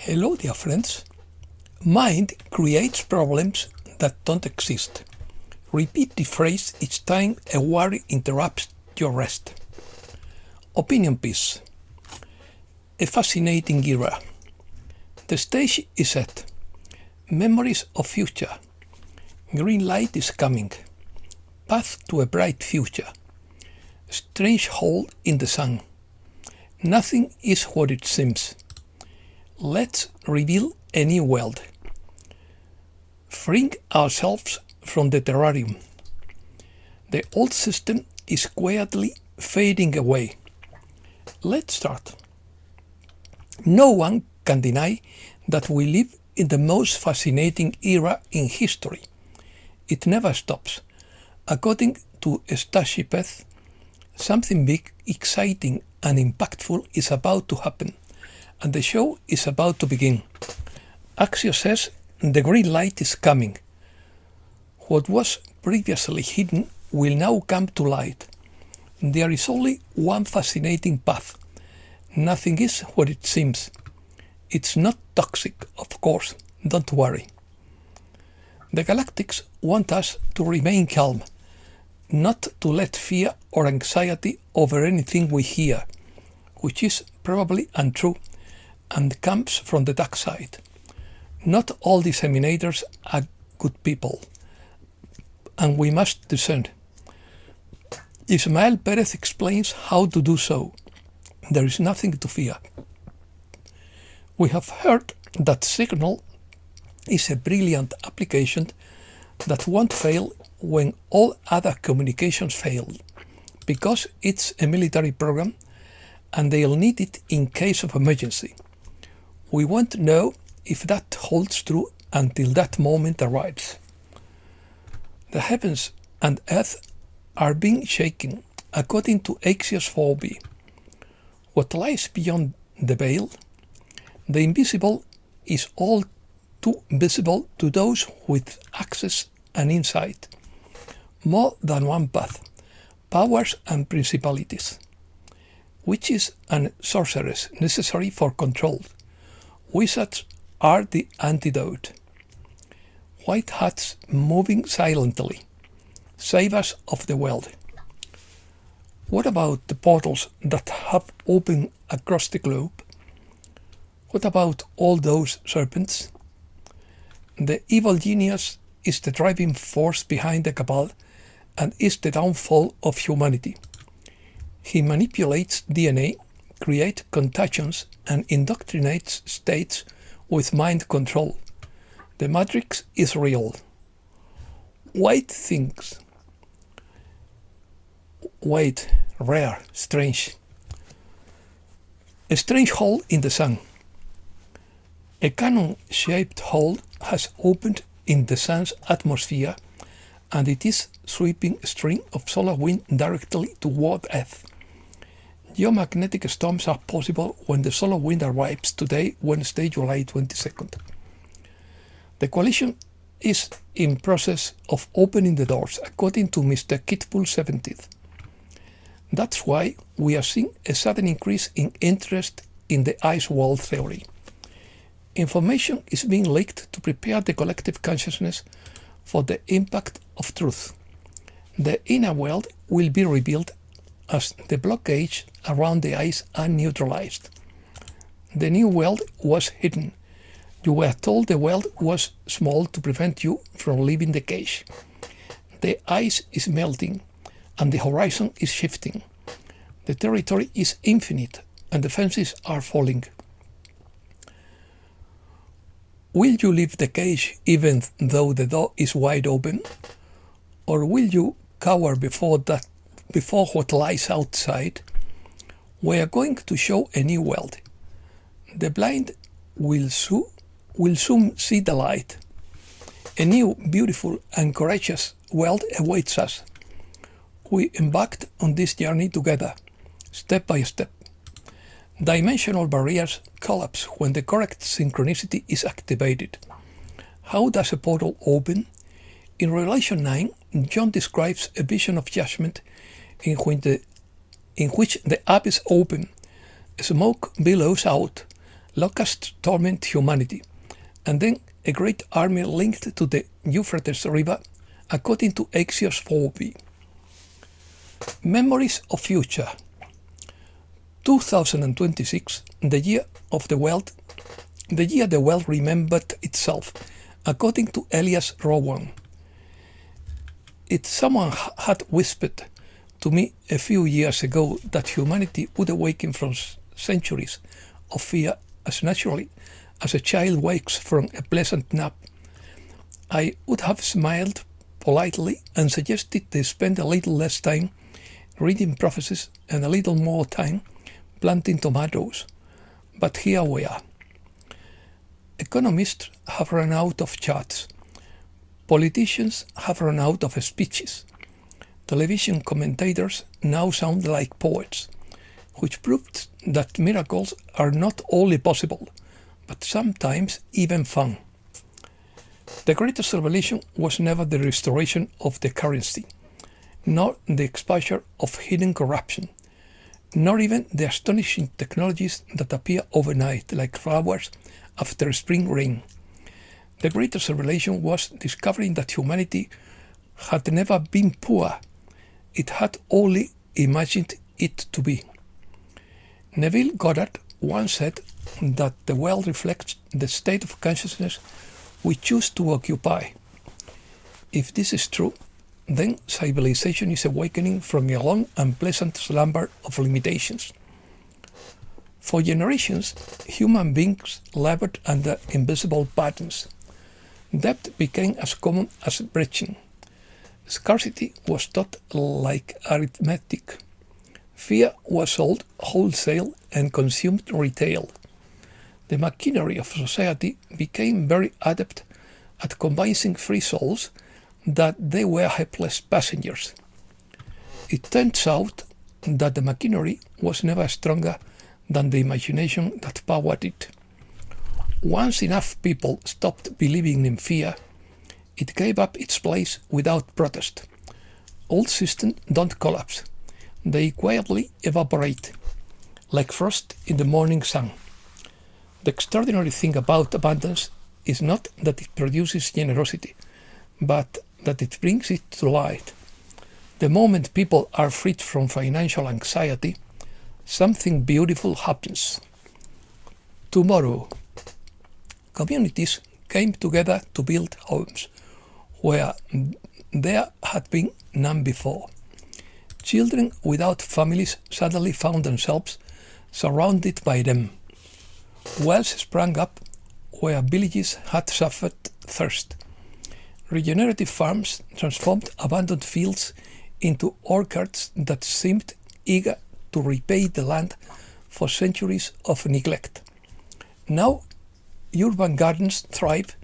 Hello, dear friends. Mind creates problems that don't exist. Repeat the phrase each time a worry interrupts your rest. Opinion piece. A fascinating era. The stage is set. Memories of future. Green light is coming. Path to a bright future. Strange hole in the sun. Nothing is what it seems. Let's reveal a new world. Freeing ourselves from the terrarium. The old system is quietly fading away. Let's start. No one can deny that we live in the most fascinating era in history. It never stops. According to Starship Earth, something big, exciting and impactful is about to happen, and the show is about to begin. Axios says the green light is coming. What was previously hidden will now come to light. There is only one fascinating path. Nothing is what it seems. It's not toxic, of course, don't worry. The Galactics want us to remain calm, not to let fear or anxiety over anything we hear, which is probably untrue and comes from the dark side. Not all disseminators are good people, and we must discern. Ismael Perez explains how to do so. There is nothing to fear. We have heard that Signal is a brilliant application that won't fail when all other communications fail, because it's a military program and they'll need it in case of emergency. We won't know if that holds true until that moment arrives. The heavens and earth are being shaken according to Axios 4b. What lies beyond the veil, the invisible, is all too visible to those with access and insight. More than one path, powers and principalities. Witches and sorcerers necessary for control. Wizards are the antidote. White hats moving silently. Savers of the world. What about the portals that have opened across the globe? What about all those serpents? The evil genius is the driving force behind the cabal and is the downfall of humanity. He manipulates DNA, creates contagions, and indoctrinates states with mind control. The matrix is real. White things. White, rare, strange. A strange hole in the sun. A cannon-shaped hole has opened in the sun's atmosphere, and it is sweeping a stream of solar wind directly toward Earth. Geomagnetic storms are possible when the solar wind arrives today, Wednesday, July 22nd. The coalition is in process of opening the doors, according to Mr. Kitbull 70th. That's why we are seeing a sudden increase in interest in the ice wall theory. Information is being leaked to prepare the collective consciousness for the impact of truth. The inner world will be revealed as the blockades around the ice are neutralized. The new world was hidden. You were told the world was small to prevent you from leaving the cage. The ice is melting and the horizon is shifting. The territory is infinite and the fences are falling. Will you leave the cage even though the door is wide open? Or will you cower before what lies outside? We are going to show a new world. The blind will soon see the light. A new, beautiful and courageous world awaits us. We embarked on this journey together, step by step. Dimensional barriers collapse when the correct synchronicity is activated. How does a portal open? In Revelation 9, John describes a vision of judgment in which the abyss open, smoke billows out, Locusts torment humanity, and then a great army linked to the Euphrates River, according to Axios 4b. Memories of future. 2026, the year the world remembered itself, according to Elias Rowan. If someone had whispered to me a few years ago that humanity would awaken from centuries of fear as naturally as a child wakes from a pleasant nap, I would have smiled politely and suggested they spend a little less time reading prophecies and a little more time planting tomatoes. But here we are. Economists have run out of charts. Politicians have run out of speeches. Television commentators now sound like poets, which proves that miracles are not only possible, but sometimes even fun. The greatest revelation was never the restoration of the currency, nor the exposure of hidden corruption, nor even the astonishing technologies that appear overnight like flowers after spring rain. The greatest revelation was discovering that humanity had never been poor. It had only imagined it to be. Neville Goddard once said that the world reflects the state of consciousness we choose to occupy. If this is true, then civilization is awakening from a long and pleasant slumber of limitations. For generations, human beings labored under invisible patterns. Debt became as common as breaching. Scarcity was taught like arithmetic. Fear was sold wholesale and consumed retail. The machinery of society became very adept at convincing free souls that they were helpless passengers. It turns out that the machinery was never stronger than the imagination that powered it. Once enough people stopped believing in fear, it gave up its place without protest. Old systems don't collapse. They quietly evaporate, like frost in the morning sun. The extraordinary thing about abundance is not that it produces generosity, but that it brings it to light. The moment people are freed from financial anxiety, something beautiful happens. Tomorrow, communities came together to build homes where there had been none before. Children without families suddenly found themselves surrounded by them. Wells sprang up where villages had suffered thirst. Regenerative farms transformed abandoned fields into orchards that seemed eager to repay the land for centuries of neglect. Now, urban gardens thrive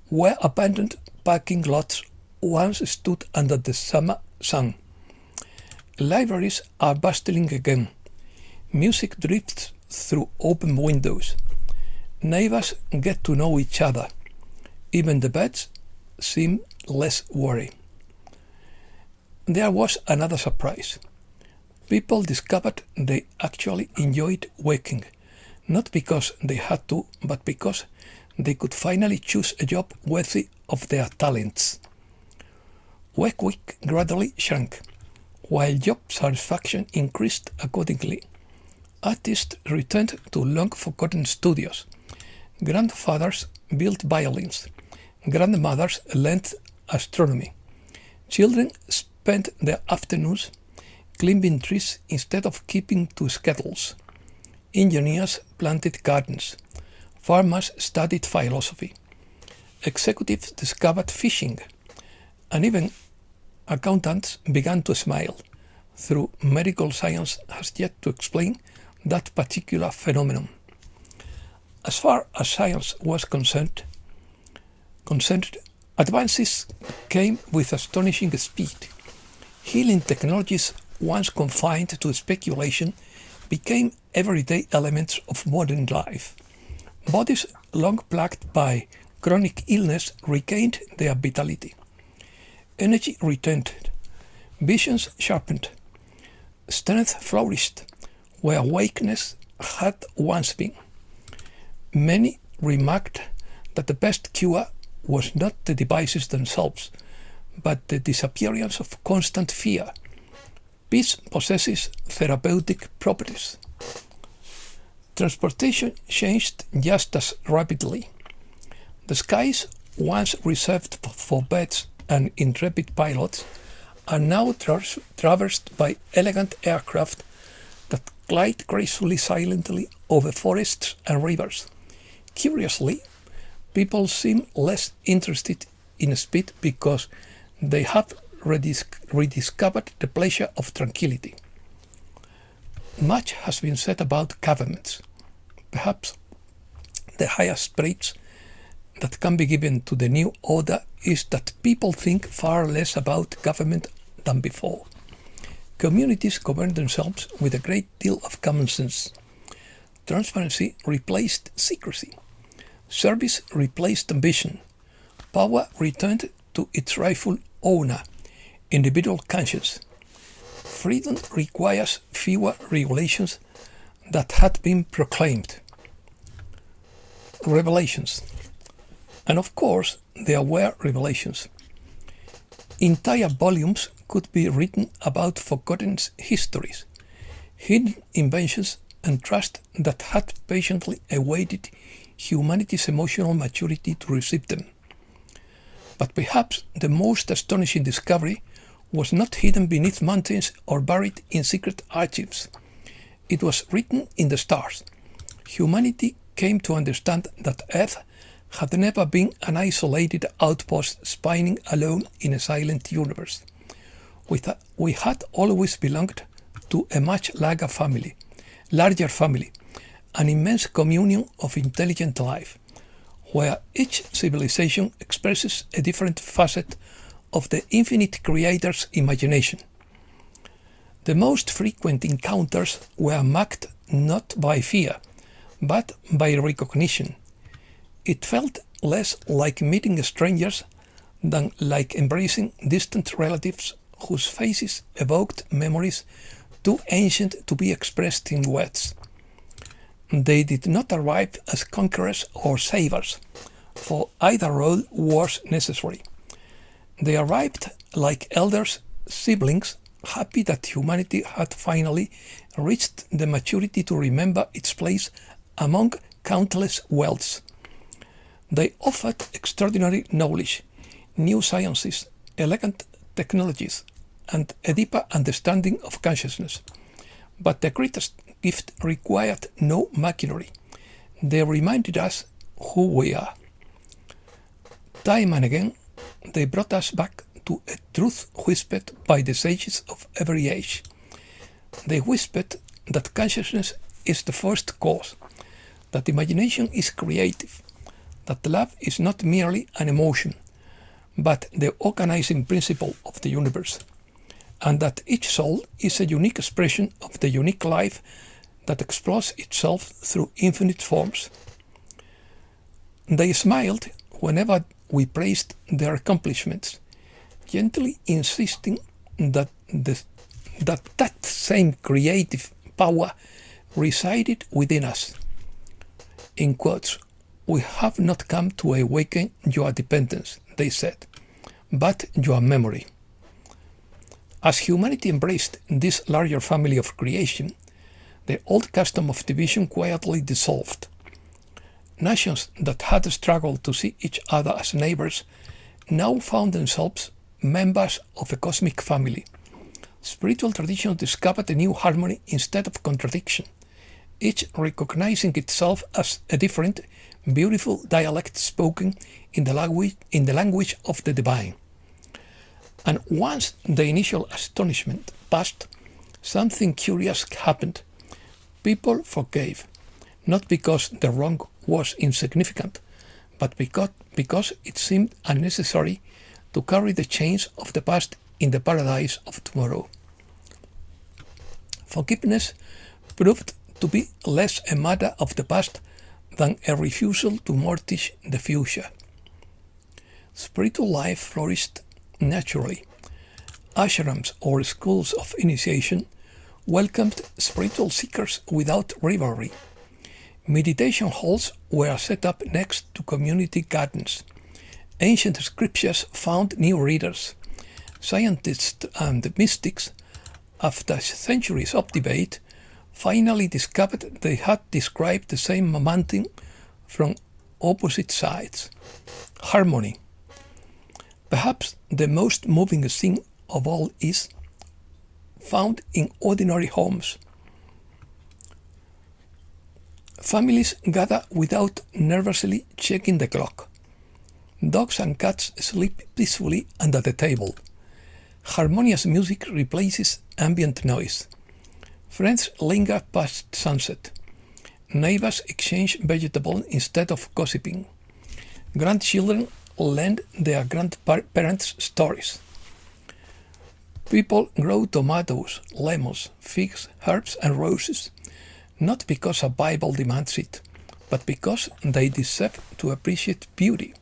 where abandoned parking lots once stood under the summer sun. Libraries are bustling again. Music drifts through open windows. Neighbors get to know each other. Even the birds seem less worried. There was another surprise. People discovered they actually enjoyed working, not because they had to, but because they could finally choose a job worthy of their talents. Work week gradually shrank, while job satisfaction increased accordingly. Artists returned to long-forgotten studios. Grandfathers built violins. Grandmothers learned astronomy. Children spent their afternoons climbing trees instead of keeping to schedules. Engineers planted gardens. Farmers studied philosophy. Executives discovered fishing. And even accountants began to smile, though medical science has yet to explain that particular phenomenon. As far as science was concerned, advances came with astonishing speed. Healing technologies, once confined to speculation, became everyday elements of modern life. Bodies long plagued by chronic illness regained their vitality. Energy returned. Visions sharpened. Strength flourished where weakness had once been. Many remarked that the best cure was not the devices themselves, but the disappearance of constant fear. Peace possesses therapeutic properties. Transportation changed just as rapidly. The skies, once reserved for birds and intrepid pilots, are now traversed by elegant aircraft that glide gracefully silently over forests and rivers. Curiously, people seem less interested in speed because they have rediscovered the pleasure of tranquility. Much has been said about governments. Perhaps the highest praise that can be given to the new order is that people think far less about government than before. Communities govern themselves with a great deal of common sense. Transparency replaced secrecy. Service replaced ambition. Power returned to its rightful owner, individual conscience. Freedom requires fewer regulations that had been proclaimed. Revelations. And of course, there were revelations. Entire volumes could be written about forgotten histories, hidden inventions, and trust that had patiently awaited humanity's emotional maturity to receive them. But perhaps the most astonishing discovery was not hidden beneath mountains or buried in secret archives. It was written in the stars. Humanity came to understand that Earth had never been an isolated outpost spinning alone in a silent universe. We had always belonged to a much larger family, an immense communion of intelligent life, where each civilization expresses a different facet of the infinite creator's imagination. The most frequent encounters were marked not by fear, but by recognition. It felt less like meeting strangers than like embracing distant relatives whose faces evoked memories too ancient to be expressed in words. They did not arrive as conquerors or savers, for either role was necessary. They arrived like elders, siblings, happy that humanity had finally reached the maturity to remember its place among countless worlds. They offered extraordinary knowledge, new sciences, elegant technologies, and a deeper understanding of consciousness. But the greatest gift required no machinery. They reminded us who we are. Time and again, they brought us back to a truth whispered by the sages of every age. They whispered that consciousness is the first cause, that imagination is creative, that love is not merely an emotion, but the organizing principle of the universe, and that each soul is a unique expression of the unique life that explores itself through infinite forms. They smiled whenever we praised their accomplishments, gently insisting that that same creative power resided within us. In quotes, "We have not come to awaken your dependence," they said, "but your memory." As humanity embraced this larger family of creation, the old custom of division quietly dissolved. Nations that had struggled to see each other as neighbors now found themselves members of a cosmic family. Spiritual traditions discovered a new harmony instead of contradiction, each recognizing itself as a different, beautiful dialect spoken in the language of the divine. And once the initial astonishment passed, something curious happened. People forgave, not because the wrong was insignificant, but because it seemed unnecessary to carry the chains of the past in the paradise of tomorrow. Forgiveness proved to be less a matter of the past than a refusal to mortgage the future. Spiritual life flourished naturally. Ashrams, or schools of initiation, welcomed spiritual seekers without rivalry. Meditation halls were set up next to community gardens. Ancient scriptures found new readers. Scientists and mystics, after centuries of debate, finally discovered they had described the same mountain from opposite sides. Harmony. Perhaps the most moving thing of all is found in ordinary homes. Families gather without nervously checking the clock. Dogs and cats sleep peacefully under the table. Harmonious music replaces ambient noise. Friends linger past sunset. Neighbors exchange vegetables instead of gossiping. Grandchildren lend their grandparents stories. People grow tomatoes, lemons, figs, herbs, and roses, not because a Bible demands it, but because they deserve to appreciate beauty.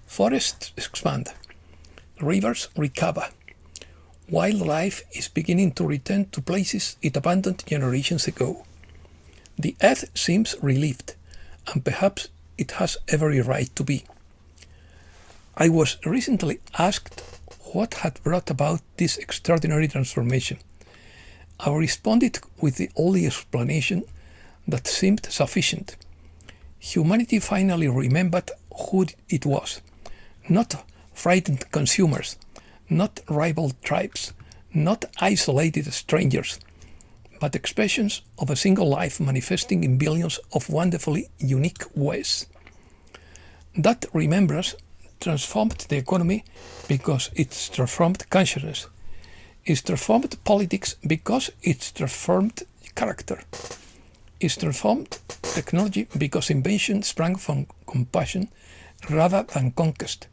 Forests expand. Rivers recover. Wildlife is beginning to return to places it abandoned generations ago. The earth seems relieved, and perhaps it has every right to be. I was recently asked what had brought about this extraordinary transformation. I responded with the only explanation that seemed sufficient. Humanity finally remembered who it was. Not frightened consumers, not rival tribes, not isolated strangers, but expressions of a single life manifesting in billions of wonderfully unique ways. That remembrance transformed the economy because it's transformed consciousness. It's transformed politics because it's transformed character. It's transformed technology because invention sprang from compassion rather than conquest.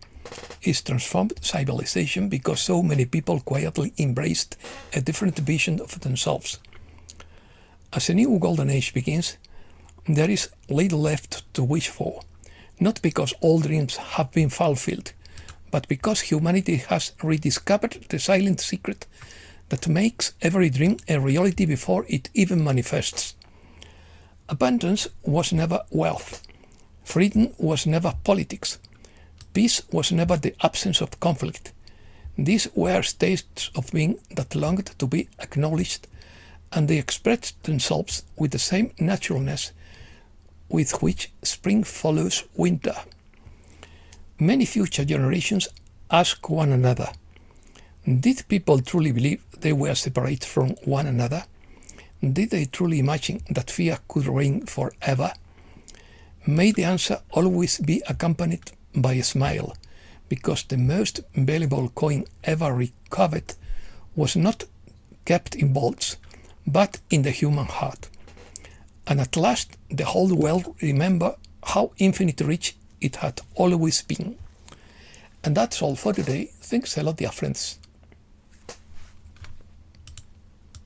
It's transformed civilization because so many people quietly embraced a different vision of themselves. As a new golden age begins, there is little left to wish for, not because all dreams have been fulfilled, but because humanity has rediscovered the silent secret that makes every dream a reality before it even manifests. Abundance was never wealth. Freedom was never politics. Peace was never the absence of conflict. These were states of being that longed to be acknowledged, and they expressed themselves with the same naturalness with which spring follows winter. Many future generations ask one another, did people truly believe they were separate from one another? Did they truly imagine that fear could reign forever? May the answer always be accompanied by a smile, because the most valuable coin ever recovered was not kept in vaults, but in the human heart. And at last the whole world remember how infinitely rich it had always been. And that's all for today. Thanks a lot, dear friends.